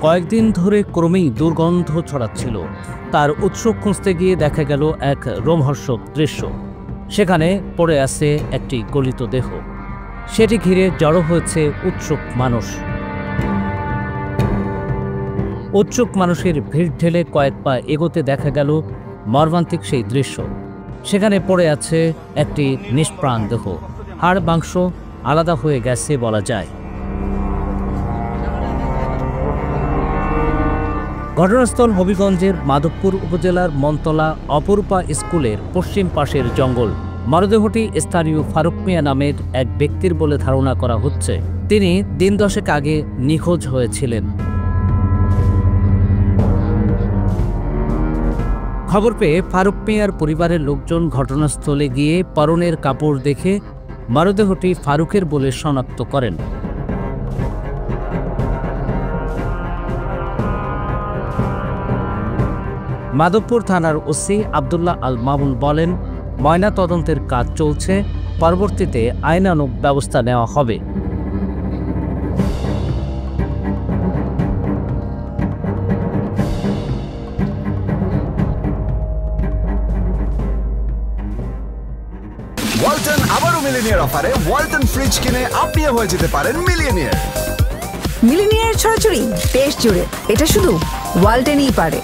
কয়েকদিন ধরে ক্রমেই দুর্গন্ধ ছড়াচ্ছিল। তার উৎস খুঁজতে গিয়ে দেখা গেল এক রোমহর্ষক দৃশ্য। সেখানে পড়ে আছে একটি গলিত দেহ। সেটি ঘিরে জড়ো হয়েছে উৎসুক মানুষ। উৎসুক মানুষের ভিড় ঠেলে কয়েক পা এগোতে দেখা গেল মর্মান্তিক সেই দৃশ্য। সেখানে পড়ে আছে একটি নিষ্প্রাণ দেহ। হাড় মাংস আলাদা হয়ে গেছে বলা যায়। ঘটনাস্থল হবিগঞ্জের মাধবপুর উপজেলার মনতলা অপরূপা স্কুলের পশ্চিম পাশের জঙ্গল। মরদেহটি স্থানীয় ফারুক মিয়া নামের এক ব্যক্তির বলে ধারণা করা হচ্ছে। তিনি দিন 10 আগে নিখোঁজ হয়েছিলেন। খবর পেয়ে ফারুক মিয়ার পরিবারের লোকজন ঘটনাস্থলে গিয়ে পরনের কাপড় দেখে মরদেহটি ফারুকের বলে শনাক্ত করেন। মাধবপুর থানার ওসি আব্দুল্লাহ আল মামুন বলেন, ময়না তদন্তের কাজ চলছে, পরবর্তীতে আইনানুগ ব্যবস্থা নেওয়া হবে। ওয়ালটন আবারও মিলিনিয়ার অফারে ওয়ালটন ফ্রিজ কিনে আপনিও হয়ে যেতে পারেন মিলিয়নিয়ার। মিলিনিয়ার ছড়াছড়ি দেশ জুড়ে, এটা শুধু ওয়ালটনই পারে।